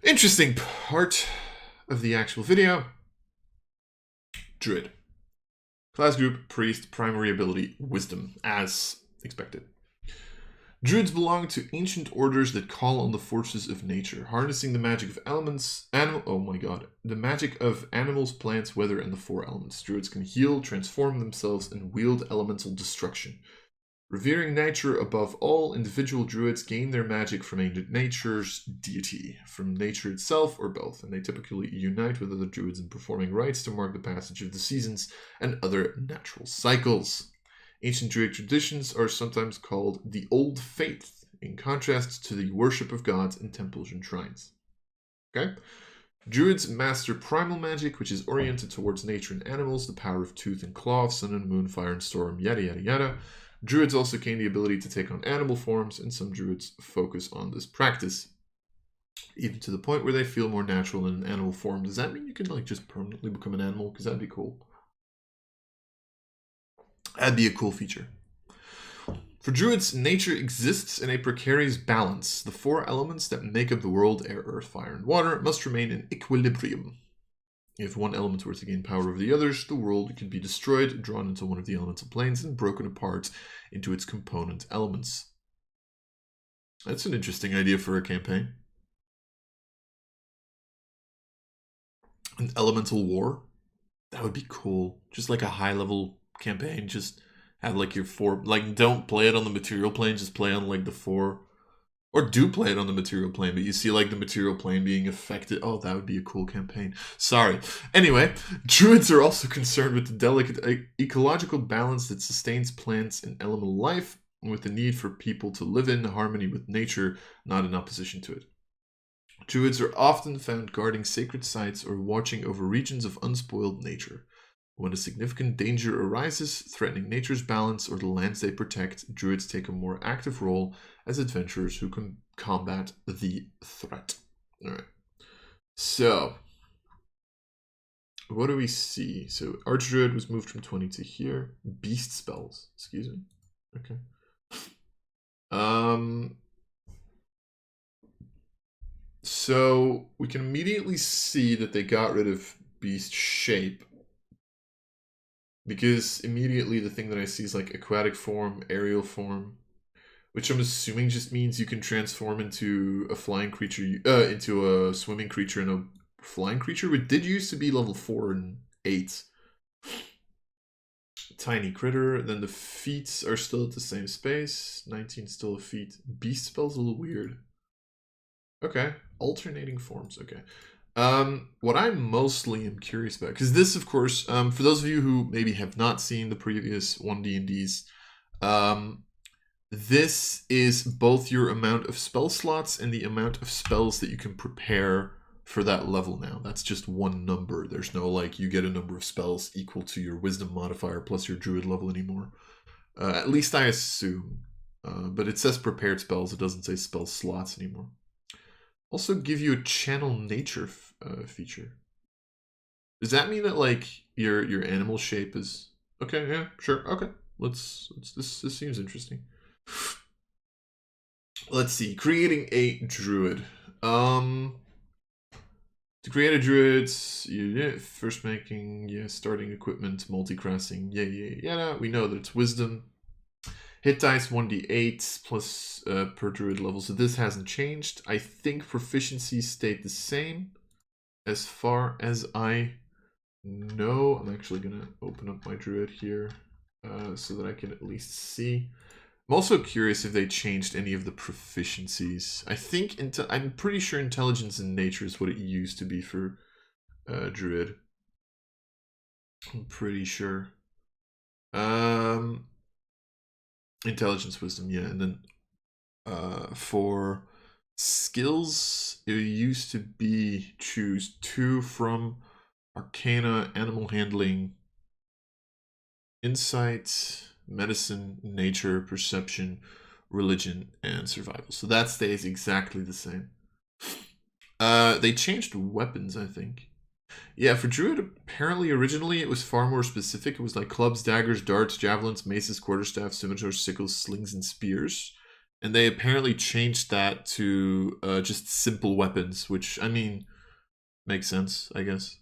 Interesting part of the actual video. Druid. Class group, priest, primary ability, wisdom, as expected. Druids belong to ancient orders that call on the forces of nature, harnessing the magic of elements, the magic of animals, plants, weather, and the four elements. Druids can heal, transform themselves, and wield elemental destruction. Revering nature above all, individual druids gain their magic from nature's deity, from nature itself, or both, and they typically unite with other druids in performing rites to mark the passage of the seasons and other natural cycles. Ancient druid traditions are sometimes called the Old Faith, in contrast to the worship of gods in temples and shrines. Okay? Druids master primal magic, which is oriented towards nature and animals, the power of tooth and claw, sun and moon, fire and storm, yada yada yada. Druids also gain the ability to take on animal forms, and some druids focus on this practice, even to the point where they feel more natural in an animal form. Does that mean you can just permanently become an animal? Because that'd be cool. That'd be a cool feature. For druids, nature exists in a precarious balance. The four elements that make up the world, air, earth, fire, and water, must remain in equilibrium. If one element were to gain power over the others, the world could be destroyed, drawn into one of the elemental planes, and broken apart into its component elements. That's an interesting idea for a campaign. An elemental war? That would be cool. Just like a high-level campaign. Just have your four... don't play it on the material plane, just play on the four... Or do play it on the material plane, but you see the material plane being affected. Oh, that would be a cool campaign. Sorry. Anyway, druids are also concerned with the delicate ecological balance that sustains plants and elemental life, and with the need for people to live in harmony with nature, not in opposition to it. Druids are often found guarding sacred sites or watching over regions of unspoiled nature. When a significant danger arises, threatening nature's balance or the lands they protect, druids take a more active role as adventurers who can combat the threat. Alright. So, what do we see? So, Archdruid was moved from 20 to here. Beast spells. Excuse me. Okay. So, we can immediately see that they got rid of Beast Shape. Because immediately the thing that I see is aquatic form, aerial form, which I'm assuming just means you can transform into a flying creature, into a swimming creature and a flying creature, which did used to be level 4 and 8. Tiny critter, then the feet are still at the same space. 19 still a feat. Beast spell's a little weird. Okay, alternating forms, okay. What I mostly am curious about, because this, of course, for those of you who maybe have not seen the previous One D&Ds, this is both your amount of spell slots and the amount of spells that you can prepare for that level now. That's just one number. There's no you get a number of spells equal to your wisdom modifier plus your druid level anymore. At least I assume. But it says prepared spells. It doesn't say spell slots anymore. Also give you a channel nature feature. Does that mean that your animal shape is okay? Yeah, sure. Okay, let's this seems interesting. Let's see. Creating a druid. To create a druid, first making starting equipment, multi-crassing, yeah. We know that it's wisdom. Hit dice 1d8 plus per druid level, so this hasn't changed. I think proficiency stayed the same as far as I know. I'm actually going to open up my druid here so that I can at least see. I'm also curious if they changed any of the proficiencies. I think, I'm pretty sure intelligence and nature is what it used to be for druid. I'm pretty sure. Intelligence, wisdom, yeah, and then for skills, it used to be choose 2 from Arcana, Animal Handling, Insight, Medicine, Nature, Perception, Religion, and Survival. So that stays exactly the same. They changed weapons, I think. Yeah, for Druid, apparently originally it was far more specific. It was clubs, daggers, darts, javelins, maces, quarterstaffs, scimitars, sickles, slings, and spears. And they apparently changed that to just simple weapons, which, I mean, makes sense, I guess.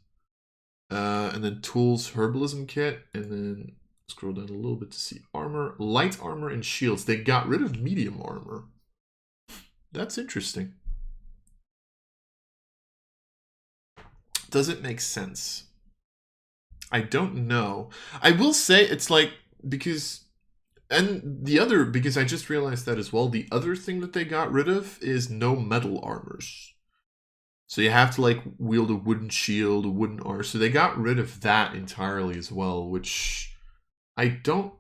And then tools, herbalism kit, and then scroll down a little bit to see armor, light armor, and shields. They got rid of medium armor. That's interesting. Does it make sense? I don't know. I will say it's like, because, and the other, because I just realized that as well, the other thing that they got rid of is no metal armors. So you have to like wield a wooden shield, a wooden armor. So they got rid of that entirely as well, which I don't,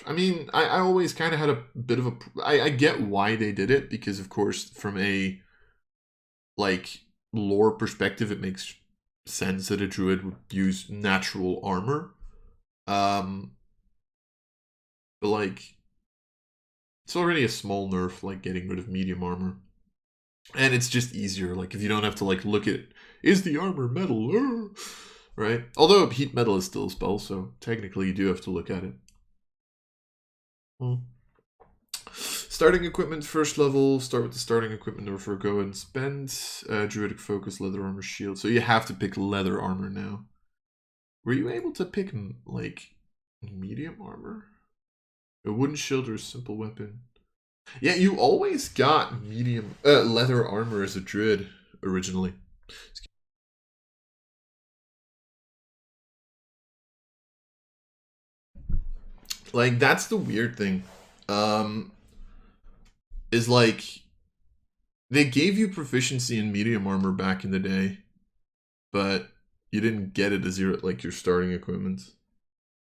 I mean, I always kind of had a bit of a, I get why they did it, because of course from a like lore perspective, it makes sense that a druid would use natural armor. But like, it's already a small nerf, like getting rid of medium armor. And it's just easier, like if you don't have to like look at, is the armor metal? Right? Although heat metal is still a spell, so technically you do have to look at it. Starting equipment, first level, start with the starting equipment or go and spend. Druidic focus, leather armor, shield. So you have to pick leather armor now. Were you able to pick like medium armor? A wooden shield or a simple weapon? Yeah, you always got medium leather armor as a druid originally. Like, that's the weird thing. Is like, they gave you proficiency in medium armor back in the day, but you didn't get it as your like your starting equipment.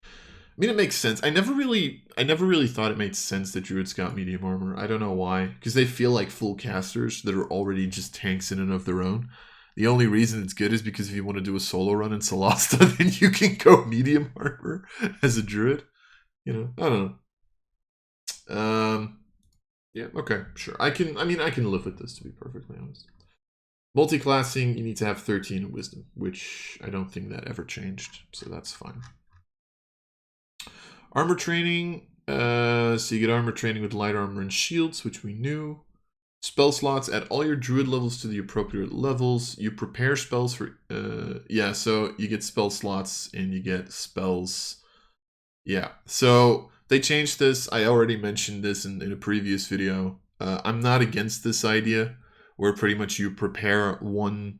I mean, it makes sense. I never really thought it made sense that druids got medium armor. I don't know why, because they feel like full casters that are already just tanks in and of their own. The only reason it's good is because if you want to do a solo run in Solasta, then you can go medium armor as a druid. You know, I don't know. Yeah, okay, sure. I can live with this, to be perfectly honest. Multi-classing, you need to have 13 in wisdom, which I don't think that ever changed, so that's fine. Armor training, so you get armor training with light armor and shields, which we knew. Spell slots, add all your druid levels to the appropriate levels. You prepare spells for, yeah, so you get spell slots and you get spells. Yeah, so they changed this. I already mentioned this in a previous video. I'm not against this idea, where pretty much you prepare one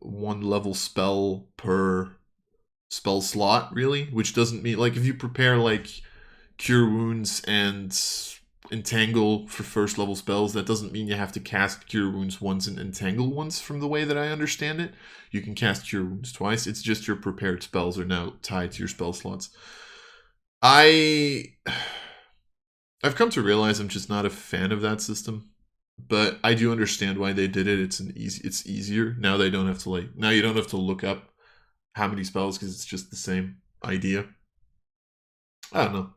level spell per spell slot, really, which doesn't mean, like, if you prepare like Cure Wounds and Entangle for first level spells, that doesn't mean you have to cast Cure Wounds once and Entangle once, from the way that I understand it. You can cast Cure Wounds twice. It's just your prepared spells are now tied to your spell slots. I've come to realize I'm just not a fan of that system, but I do understand why they did it. It's easier. Now they don't have to now you don't have to look up how many spells, because it's just the same idea. I don't know.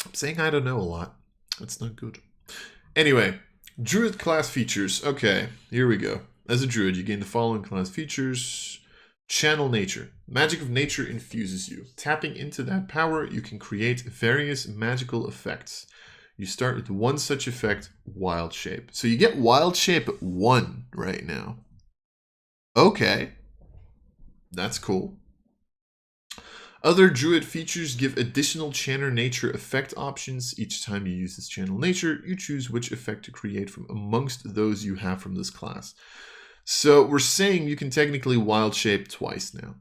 I'm saying I don't know a lot. That's not good. Anyway, Druid class features. Okay, here we go. As a Druid, you gain the following class features. Channel Nature. Magic of nature infuses you. Tapping into that power, you can create various magical effects. You start with one such effect, Wild Shape. So you get Wild Shape at 1 right now. Okay. That's cool. Other Druid features give additional Channel Nature effect options. Each time you use this Channel Nature, you choose which effect to create from amongst those you have from this class. So we're saying you can technically Wild Shape twice now,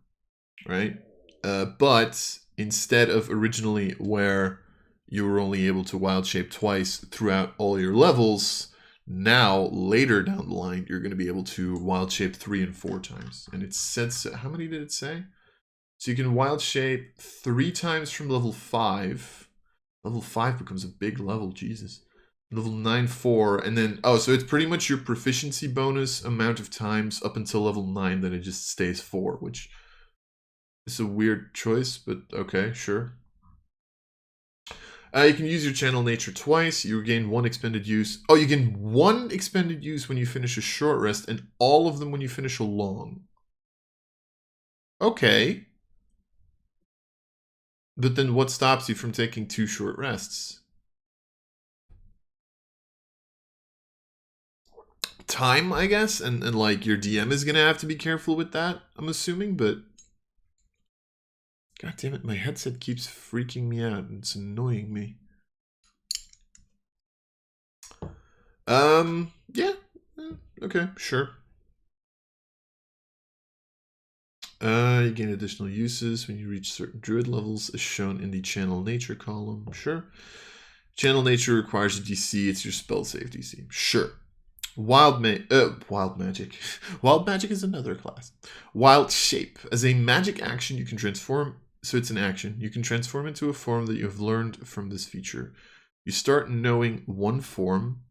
right? But instead of originally where you were only able to Wild Shape twice throughout all your levels, now later down the line, you're going to be able to Wild Shape 3 and 4 times. And it said, how many did it say? So you can Wild Shape 3 times from level 5. Level 5 becomes a big level, Jesus. Level 9, 4, and then, oh, so it's pretty much your proficiency bonus amount of times up until level 9, then it just stays 4, which is a weird choice, but okay, sure. You can use your Channel Nature twice. You gain 1 expended use. Oh, you gain 1 expended use when you finish a short rest, and all of them when you finish a long. Okay. But then what stops you from taking 2 short rests? Time, I guess, and like your DM is gonna have to be careful with that, I'm assuming, but god damn it, my headset keeps freaking me out and it's annoying me. Yeah. Okay, sure. You gain additional uses when you reach certain druid levels as shown in the channel nature column. Sure. Channel nature requires a DC, it's your spell save DC. Sure. Wild magic. Wild magic is another class. Wild shape. As a magic action, you can transform. So it's an action. You can transform into a form that you have learned from this feature. You start knowing one form,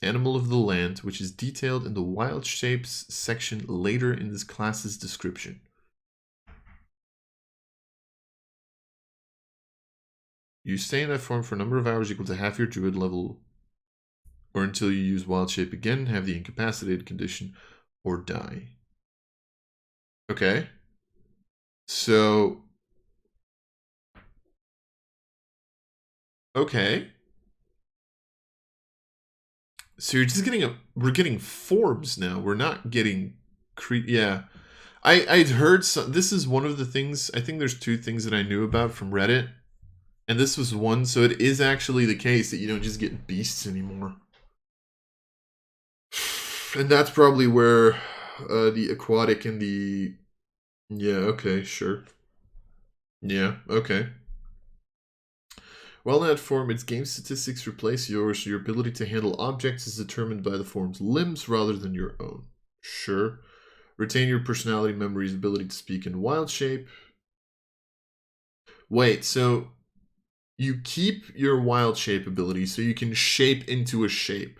animal of the land, which is detailed in the wild shapes section later in this class's description. You stay in that form for a number of hours equal to half your druid level, or until you use wild shape again, have the incapacitated condition, or die. Okay. So, okay. So you're just getting we're getting forms now. We're not getting yeah. I'd heard this is one of the things, I think there's 2 things that I knew about from Reddit. And this was one, so it is actually the case that you don't just get beasts anymore. And that's probably where the aquatic and the... Yeah, okay, sure. Yeah, okay. While in that form, its game statistics replace yours, so your ability to handle objects is determined by the form's limbs rather than your own. Sure. Retain your personality, memories, ability to speak in wild shape. Wait, so you keep your wild shape ability so you can shape into a shape.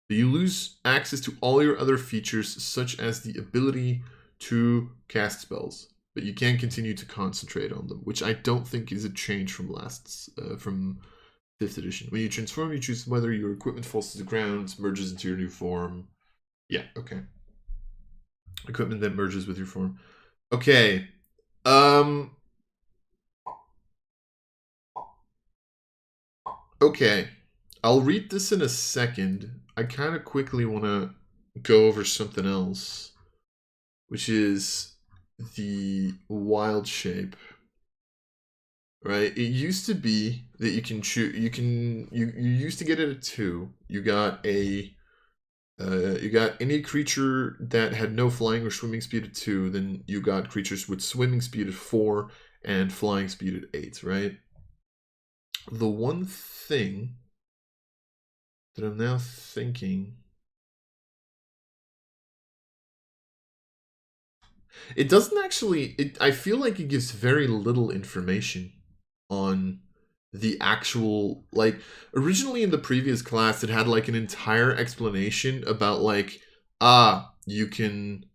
But you lose access to all your other features, such as the ability to cast spells. But you can continue to concentrate on them, which I don't think is a change from from 5th edition. When you transform, you choose whether your equipment falls to the ground, merges into your new form. Yeah, okay. Equipment that merges with your form. Okay. Okay. I'll read this in a second. I kind of quickly want to go over something else, which is the wild shape. Right? It used to be that you can choose. You used to get it at 2. You got any creature that had no flying or swimming speed at 2. Then you got creatures with swimming speed at 4 and flying speed at 8. Right? The one thing that I'm now thinking, it doesn't actually. I feel like it gives very little information on the actual, like, originally in the previous class it had like an entire explanation about like, you can,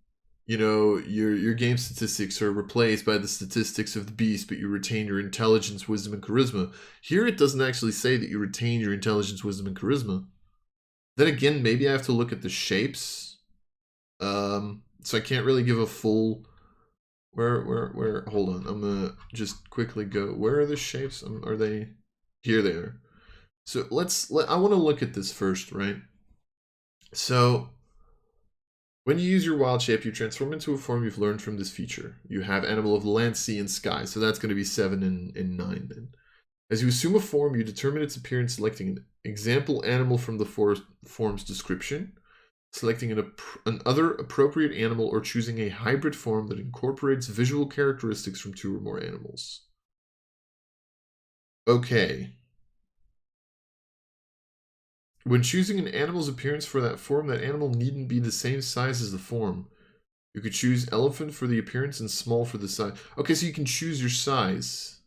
your game statistics are replaced by the statistics of the beast, but you retain your intelligence, wisdom, and charisma. Here it doesn't actually say that you retain your intelligence, wisdom, and charisma. Then again, maybe I have to look at the shapes. So I can't really give a full... Where? Hold on. I'm gonna just quickly go. Where are the shapes? Are they? Here they are. So I want to look at this first, right? So when you use your wild shape, you transform into a form you've learned from this feature. You have animal of land, sea, and sky. So that's going to be 7 and 9 then. As you assume a form, you determine its appearance selecting an example animal from the form's description, selecting an other appropriate animal, or choosing a hybrid form that incorporates visual characteristics from 2 or more animals. Okay. When choosing an animal's appearance for that form, that animal needn't be the same size as the form. You could choose elephant for the appearance and small for the size. Okay, so you can choose your size.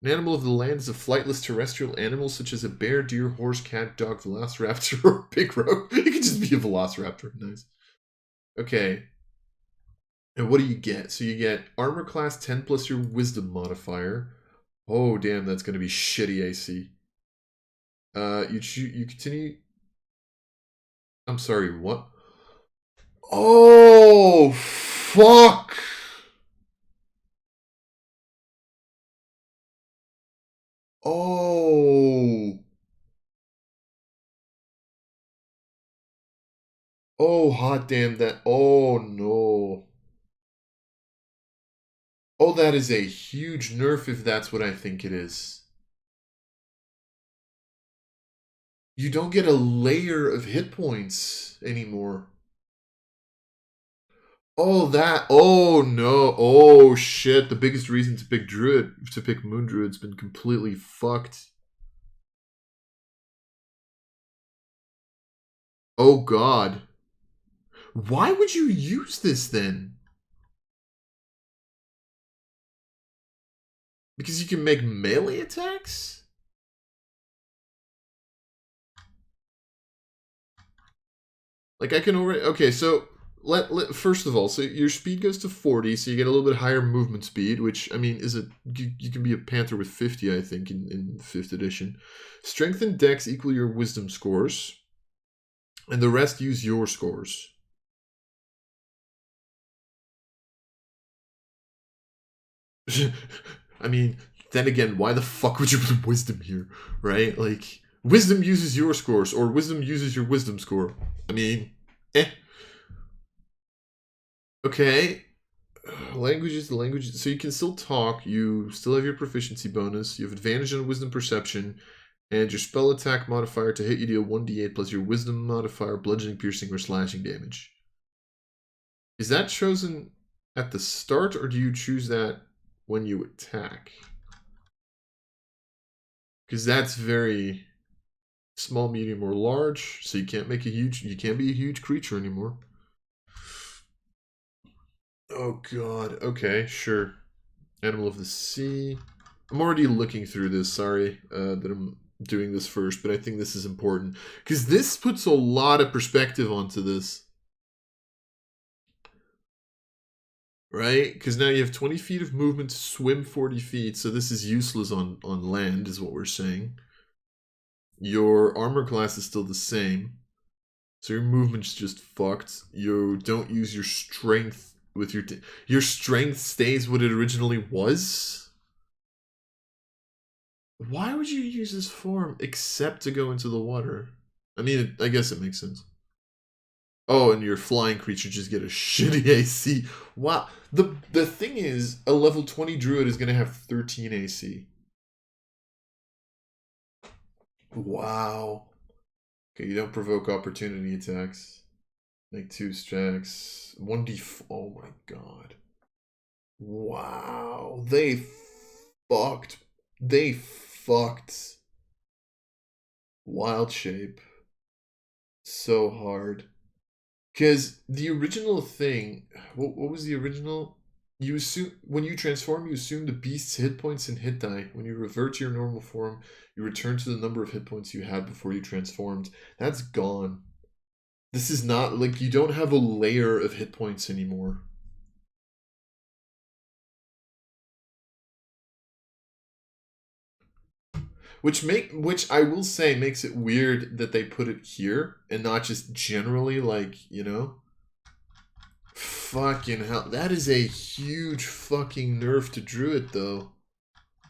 An animal of the land is a flightless terrestrial animal such as a bear, deer, horse, cat, dog, velociraptor, or big rogue. It could just be a velociraptor. Nice. Okay. And what do you get? So you get armor class 10 plus your wisdom modifier. Oh, damn, that's going to be shitty AC. You continue... I'm sorry, what? Oh, fuck! Oh. Oh, hot damn that. Oh, no. Oh, that is a huge nerf if that's what I think it is. You don't get a layer of hit points anymore. Oh, that. Oh, no. Oh, shit. The biggest reason to pick Druid, to pick Moon Druid's been completely fucked. Oh, God. Why would you use this then? Because you can make melee attacks? Like I can already. Okay, so first of all, so your speed goes to 40, so you get a little bit higher movement speed, which I mean is you can be a panther with 50, I think, in 5th edition. Strength and Dex equal your wisdom scores, and the rest use your scores. I mean, then again, why the fuck would you put wisdom here, right? Like, wisdom uses your scores, or wisdom uses your wisdom score. I mean, eh. Okay. Languages, so you can still talk, you still have your proficiency bonus, you have advantage on wisdom perception, and your spell attack modifier to hit you deal 1d8 plus your wisdom modifier, bludgeoning, piercing, or slashing damage. Is that chosen at the start, or do you choose that when you attack? Because that's very small, medium, or large, so you can't make you can't be a huge creature anymore. Oh god, okay, sure. Animal of the sea. I'm already looking through this, sorry that I'm doing this first, but I think this is important. Because this puts a lot of perspective onto this. Right? Because now you have 20 feet of movement to swim 40 feet, so this is useless on land, is what we're saying. Your armor class is still the same. So your movement's just fucked. You don't use your strength with your strength stays what it originally was. Why would you use this form except to go into the water? I mean, I guess it makes sense. Oh, and your flying creature just get a shitty AC. Wow. The thing is, a level 20 druid is going to have 13 AC. Wow. Okay, you don't provoke opportunity attacks. Make 2 stacks. 1d. Oh my god. Wow. They fucked. They fucked. Wild shape. So hard. Because the original thing, what was the original? You assume when you transform, you assume the beast's hit points and hit die. When you revert to your normal form, you return to the number of hit points you had before you transformed. That's gone. This is not like you don't have a layer of hit points anymore. Which I will say makes it weird that they put it here and not just generally, like, you know. Fucking hell. That is a huge fucking nerf to Druid, though.